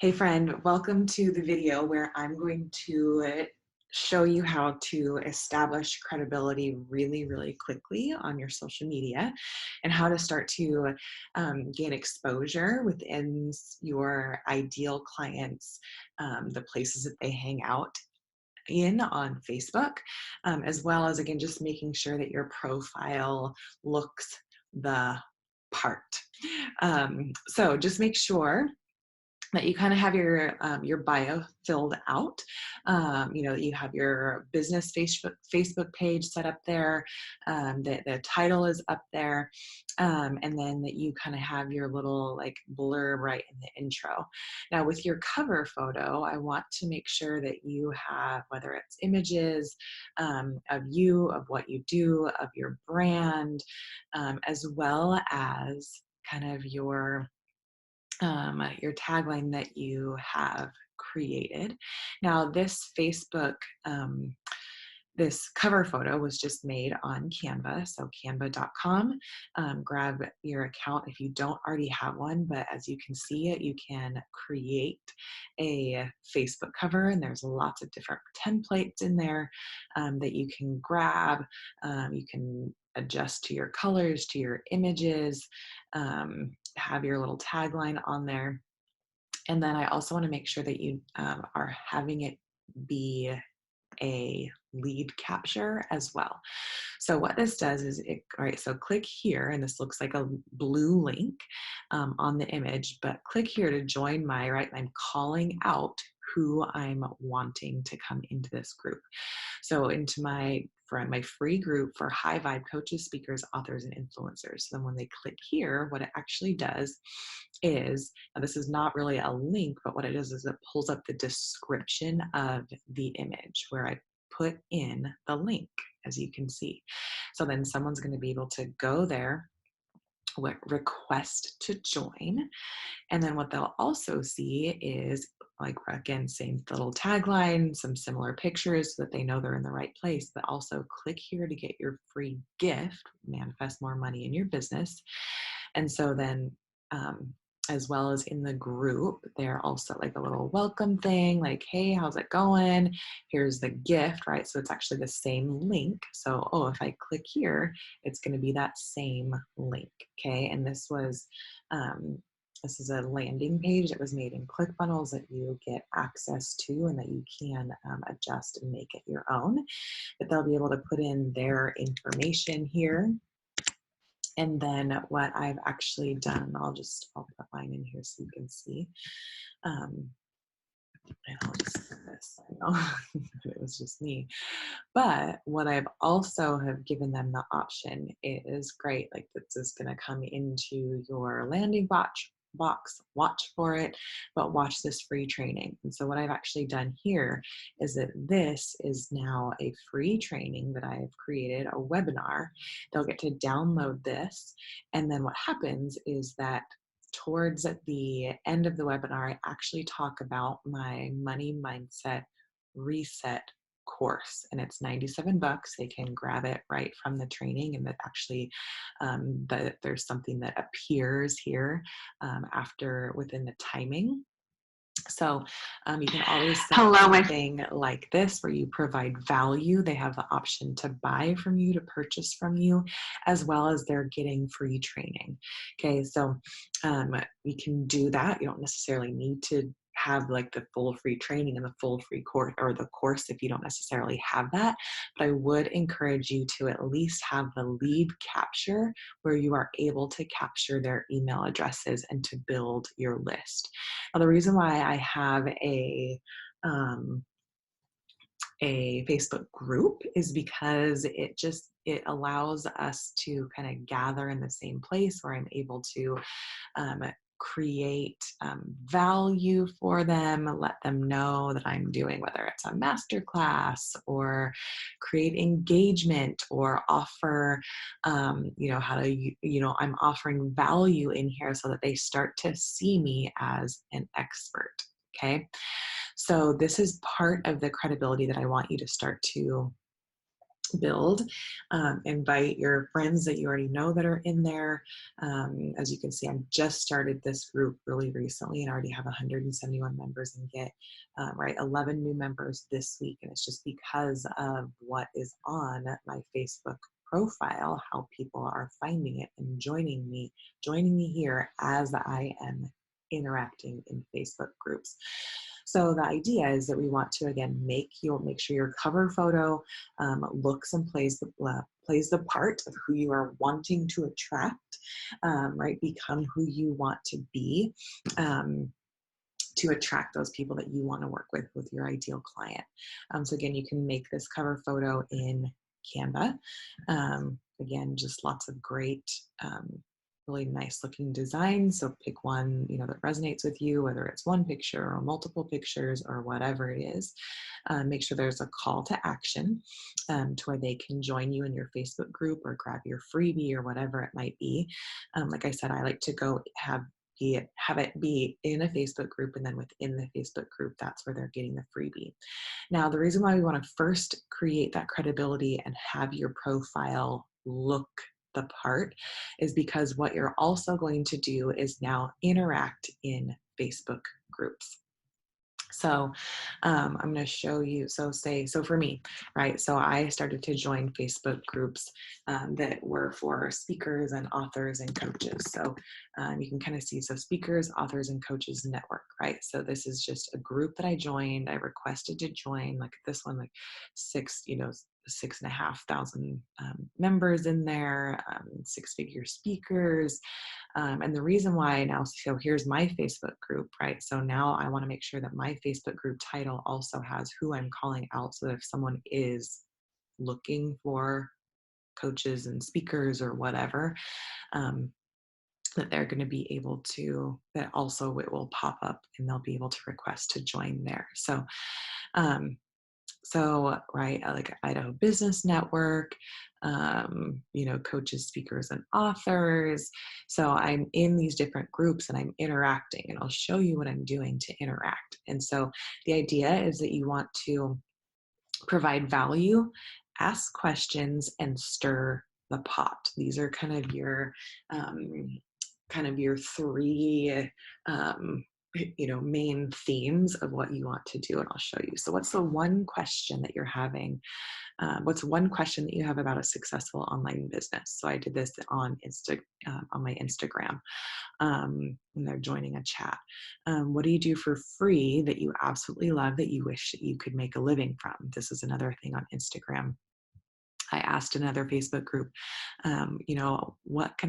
Hey friend, welcome to the video where I'm going to show you how to establish credibility really quickly on your social media and how to start to gain exposure within your ideal clients, the places that they hang out in on Facebook, as well as, again, just making sure that your profile looks the part. So just make sure that you kind of have your bio filled out. That you have your business Facebook page set up there, that the title is up there, and then that you kind of have your little like blurb right in the intro. Now with your cover photo, I want to make sure that you have, whether it's images of you, of what you do, of your brand, as well as kind of your tagline that you have created. Now, this cover photo was just made on Canva, so canva.com. Grab your account if you don't already have one, but as you can see it, you can create a Facebook cover, and there's lots of different templates in there that you can grab. You can adjust to your colors, to your images, have your little tagline on there. And then I also want to make sure that you are having it be a lead capture as well. So what this does is, all right, so click here, and this looks like a blue link on the image, but click here to join right, I'm calling out who I'm wanting to come into this group. So into my free group for high vibe coaches, speakers, authors, and influencers. So then when they click here, what it actually does is, now this is not really a link, but what it is it pulls up the description of the image where I put in the link, as you can see. So then someone's going to be able to go there, request to join, and then what they'll also see is, like, again, same little tagline, some similar pictures so that they know they're in the right place, but also click here to get your free gift, Manifest More Money in Your Business. And so then, as well as in the group, they're also like a little welcome thing, like, hey, how's it going? Here's the gift, right? So it's actually the same link. So, oh, if I click here, it's going to be that same link, okay? And this is a landing page that was made in ClickFunnels that you get access to and that you can adjust and make it your own. But they'll be able to put in their information here. And then what I've actually done, I'll put mine in here so you can see. And I'll just put this, I know it was just me. But what I've also have given them the option is, great, like this is going to come into your landing box, watch for it, but watch this free training. And so what I've actually done here is that this is now a free training that I've created, a webinar. They'll get to download this. And then what happens is that towards the end of the webinar, I actually talk about my money mindset reset course, and it's $97. They can grab it right from the training, and that actually there's something that appears here within the timing. So you can always set something like this where you provide value. They have the option to buy from you, to purchase from you, as well as they're getting free training. Okay, so we can do that. You don't necessarily need to have like the full free training and the full free course, or the course, if you don't necessarily have that. But I would encourage you to at least have the lead capture where you are able to capture their email addresses and to build your list. Now, the reason why I have a Facebook group is because it allows us to kind of gather in the same place where I'm able to create value for them, let them know that I'm doing, whether it's a masterclass or create engagement or offer, how to, I'm offering value in here so that they start to see me as an expert. Okay. So this is part of the credibility that I want you to start to build. Invite your friends that you already know that are in there. As you can see, I just started this group really recently and already have 171 members and get 11 new members this week. And it's just because of what is on my Facebook profile, how people are finding it and joining me here as I am interacting in Facebook groups. So the idea is that we want to, again, make sure your cover photo looks and plays the part of who you are wanting to attract, right? Become who you want to be, to attract those people that you want to work with your ideal client. So again, you can make this cover photo in Canva. Again, just lots of great, really nice looking designs. So pick one, that resonates with you, whether it's one picture or multiple pictures or whatever it is. Make sure there's a call to action to where they can join you in your Facebook group or grab your freebie or whatever it might be. Like I said, I like to go have it be in a Facebook group, and then within the Facebook group, that's where they're getting the freebie. Now, the reason why we want to first create that credibility and have your profile look the part is because what you're also going to do is now interact in Facebook groups. So I'm going to show you, so for me, right? So I started to join Facebook groups that were for speakers and authors and coaches. So you can kind of see, so speakers, authors, and coaches network, right? So this is just a group that I joined. I requested to join, like this one, like 6,500 members in there, 6-figure speakers. And the reason why now, so here's my Facebook group, right? So now I want to make sure that my Facebook group title also has who I'm calling out. So that if someone is looking for coaches and speakers or whatever, that they're going to be able to, that also it will pop up and they'll be able to request to join there. Right, like Idaho Business Network, coaches, speakers, and authors. So I'm in these different groups and I'm interacting, and I'll show you what I'm doing to interact. And so the idea is that you want to provide value, ask questions, and stir the pot. These are kind of your three main themes of what you want to do, and I'll show you. So what's the one question that you're having? What's one question that you have about a successful online business? So I did this on my Instagram, and they're joining a chat. What do you do for free that you absolutely love that you wish that you could make a living from? This is another thing on Instagram. I asked another Facebook group, what can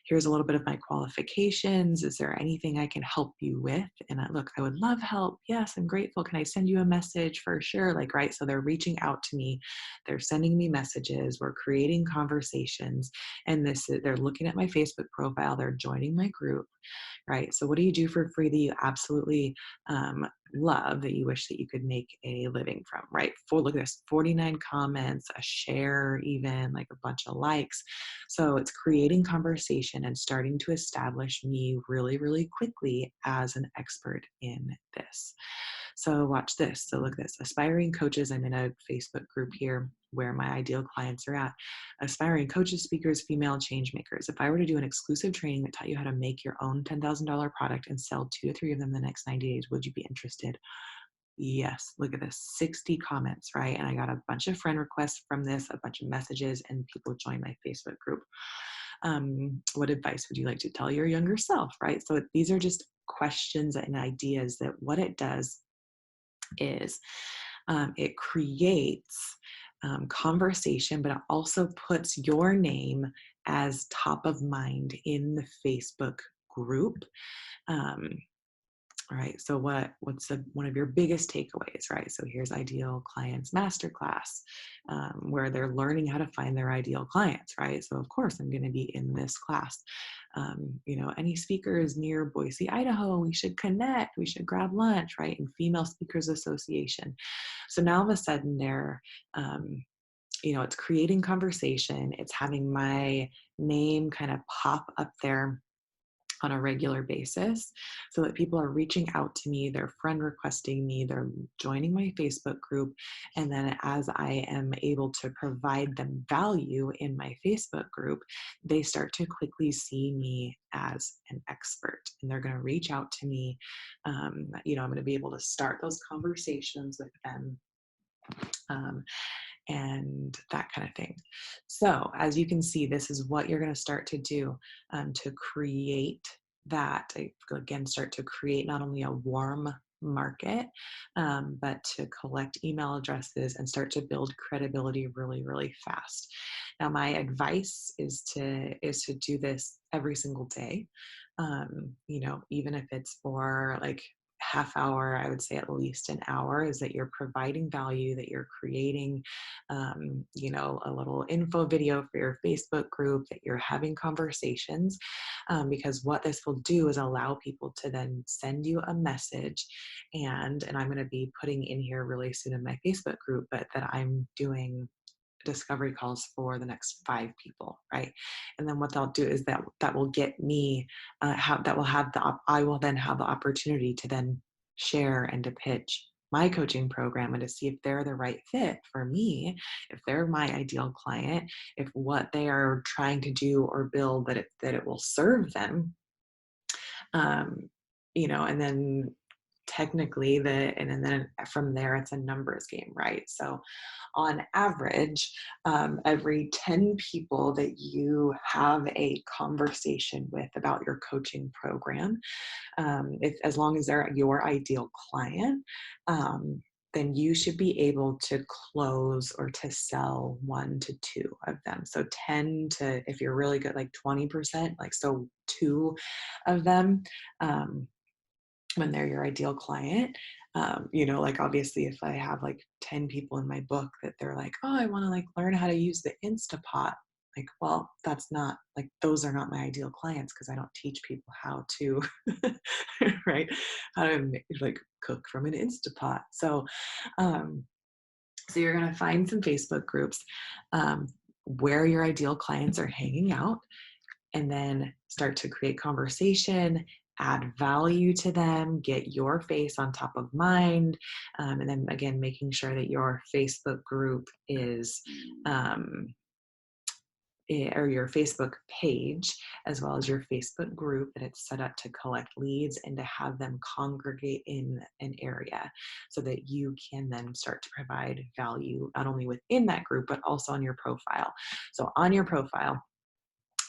here's a little bit of my qualifications. Is there anything I can help you with? And I would love help. Yes, I'm grateful. Can I send you a message? For sure. Right. So they're reaching out to me. They're sending me messages. We're creating conversations. And they're looking at my Facebook profile. They're joining my group. Right. So what do you do for free that you absolutely love that you wish that you could make a living from? Right. Look at this, 49 comments, a share, even like a bunch of likes. So it's creating conversation and starting to establish me really, really quickly as an expert in this. So watch this. So look at this. Aspiring coaches. I'm in a Facebook group here where my ideal clients are at. Aspiring coaches, speakers, female change makers. If I were to do an exclusive training that taught you how to make your own $10,000 product and sell 2 to 3 of them in the next 90 days, would you be interested? Yes. Look at this. 60 comments, right? And I got a bunch of friend requests from this, a bunch of messages, and people joined my Facebook group. What advice would you like to tell your younger self, right? So these are just questions and ideas that what it does is it creates conversation, but it also puts your name as top of mind in the Facebook group. Right. So what's one of your biggest takeaways, right? So here's Ideal Clients Masterclass, where they're learning how to find their ideal clients, right? So of course I'm going to be in this class. Any speakers near Boise, Idaho, we should connect, we should grab lunch, right? And Female Speakers Association. So now all of a sudden they're, it's creating conversation. It's having my name kind of pop up there on a regular basis, so that people are reaching out to me, they're friend requesting me, they're joining my Facebook group. And then as I am able to provide them value in my Facebook group, they start to quickly see me as an expert, and they're going to reach out to me. I'm going to be able to start those conversations with them. Um, and that kind of thing. So as you can see, this is what you're going to start to do to create that. Again, start to create not only a warm market, but to collect email addresses and start to build credibility really, really fast. Now, my advice is to do this every single day. Even if it's for like half hour, I would say at least an hour, is that you're providing value, that you're creating, a little info video for your Facebook group, that you're having conversations, because what this will do is allow people to then send you a message. And I'm going to be putting in here really soon in my Facebook group, but that I'm doing discovery calls for the next 5 people, right? And then what they'll do is that will get me, I will then have the opportunity to then share and to pitch my coaching program and to see if they're the right fit for me, if they're my ideal client, if what they are trying to do or build, that it will serve them. And then technically and then from there it's a numbers game, right? So on average, every 10 people that you have a conversation with about your coaching program, as long as they're your ideal client, then you should be able to close or to sell 1 to 2 of them. So 10 to, if you're really good, like 20%, like so 2 of them, when they're your ideal client. Like obviously if I have like 10 people in my book that they're like, oh, I want to like learn how to use the Instapot. Like, well, that's not like, those are not my ideal clients, because I don't teach people how to, right? How to like cook from an Instapot. So you're going to find some Facebook groups where your ideal clients are hanging out, and then start to create conversation, add value to them, get your face on top of mind, and then again, making sure that your Facebook group is, or your Facebook page, as well as your Facebook group, that it's set up to collect leads and to have them congregate in an area, so that you can then start to provide value not only within that group, but also on your profile. So on your profile,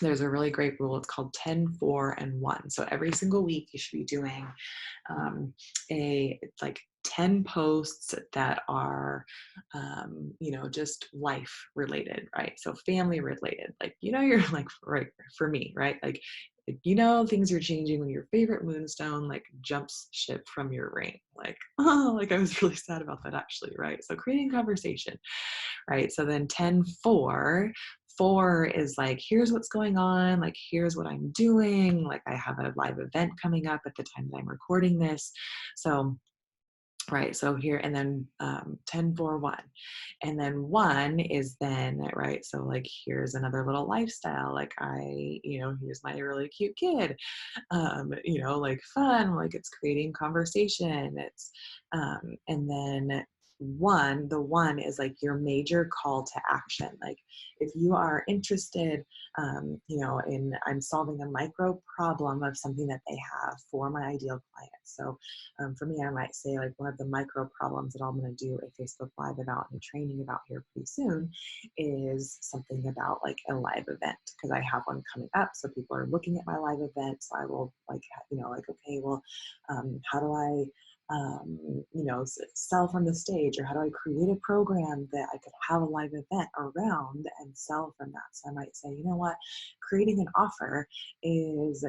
there's a really great rule. It's called 10, 4, and 1. So every single week you should be doing like 10 posts that are, just life related, right? So family related, like, you're like, right, for me, right? Like, things are changing when your favorite moonstone like jumps ship from your ring. Like, oh, like I was really sad about that actually, right? So creating conversation, right? So then 10, 4. 4 is like, here's what's going on, like, here's what I'm doing, like, I have a live event coming up at the time that I'm recording this. So, right, so here, and then 10, 4, 1. And then 1 is then, right, so like, here's another little lifestyle, like here's my really cute kid, like fun, like it's creating conversation, it's, and then the 1 is like your major call to action. Like if you are interested, in, I'm solving a micro problem of something that they have for my ideal client. So for me, I might say like one of the micro problems that I'm going to do a Facebook Live about and training about here pretty soon is something about like a live event, because I have one coming up. So people are looking at my live event. So I will like, okay, well, how do I, sell from the stage, or how do I create a program that I could have a live event around and sell from that? So I might say, you know what, creating an offer is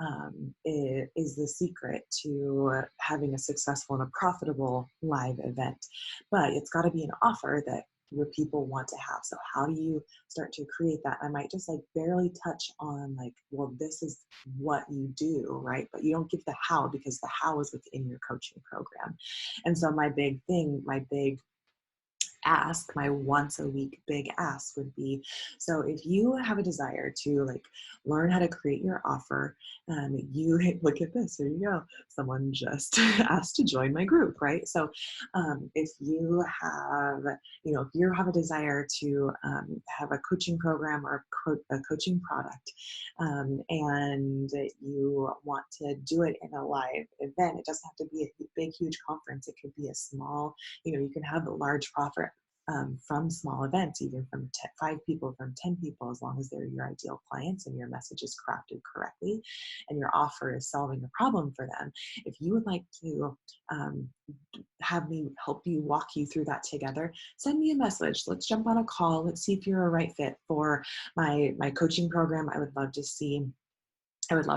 the secret to having a successful and a profitable live event. But it's got to be an offer that your people want to have. So how do you start to create that? I might just like barely touch on like, well, this is what you do, right? But you don't give the how, because the how is within your coaching program. And so my big ask, my once a week big ask would be, so if you have a desire to like learn how to create your offer, look at this, here you go. Someone just asked to join my group, right? So if you have, if you have a desire to have a coaching program or a coaching product, and you want to do it in a live event, it doesn't have to be a big, huge conference. It could be a small, you can have a large profit from small events, even from 5 people, from 10 people, as long as they're your ideal clients and your message is crafted correctly and your offer is solving a problem for them. If you would like to have me help you, walk you through that together, send me a message. Let's jump on a call. Let's see if you're a right fit for my coaching program. I would love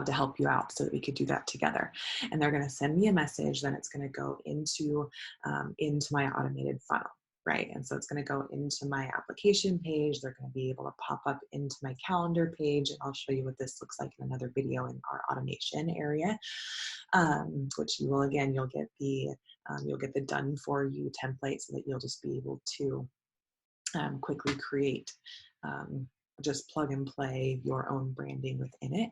to help you out so that we could do that together. And they're going to send me a message. Then it's going to go into my automated funnel, right? And so it's going to go into my application page. They're going to be able to pop up into my calendar page. And I'll show you what this looks like in another video in our automation area, which you'll get the done for you template so that you'll just be able to quickly create, just plug and play your own branding within it.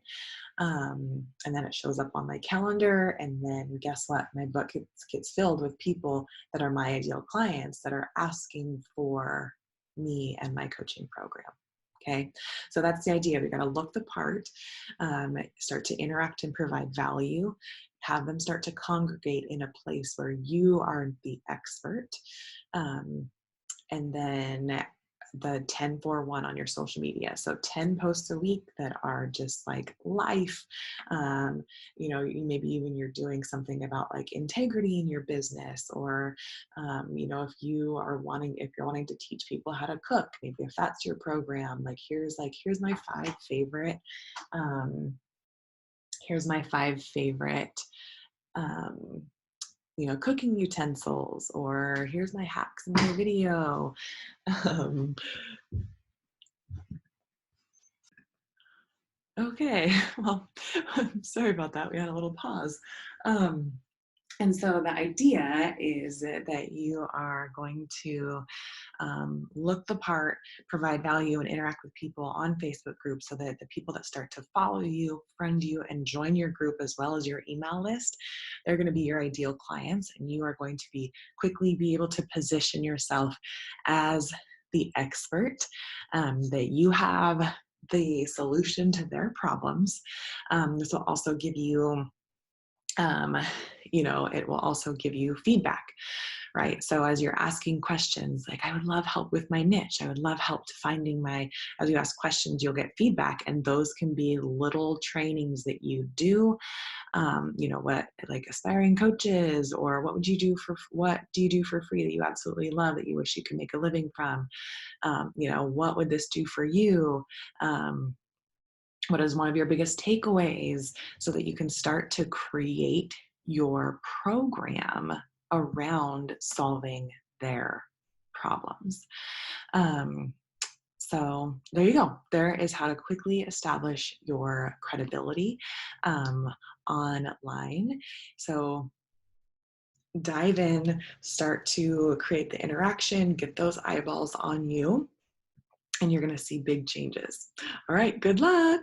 And then it shows up on my calendar, and then guess what? My book gets filled with people that are my ideal clients that are asking for me and my coaching program. Okay, so that's the idea. We got to look the part, start to interact and provide value, have them start to congregate in a place where you are the expert, and then the 10-4-1 on your social media. So 10 posts a week that are just like life. Maybe even you're doing something about like integrity in your business, or, if you're wanting to teach people how to cook, maybe if that's your program, here's my 5 favorite, cooking utensils, or here's my hacks in my video. Okay, well, I'm sorry about that. We had a little pause. And so the idea is that you are going to look the part, provide value, and interact with people on Facebook groups so that the people that start to follow you, friend you, and join your group as well as your email list, they're going to be your ideal clients, and you are going to quickly be able to position yourself as the expert, that you have the solution to their problems. This will also give you it will also give you feedback, right? So as you're asking questions, like, I would love help with my niche. I would love help to finding as you ask questions, you'll get feedback. And those can be little trainings that you do, what, like aspiring coaches, or what do you do for free that you absolutely love, that you wish you could make a living from? What would this do for you? What is one of your biggest takeaways, so that you can start to create your program around solving their problems. So there you go. There is how to quickly establish your credibility online. So dive in, start to create the interaction, get those eyeballs on you, and you're going to see big changes. All right, good luck.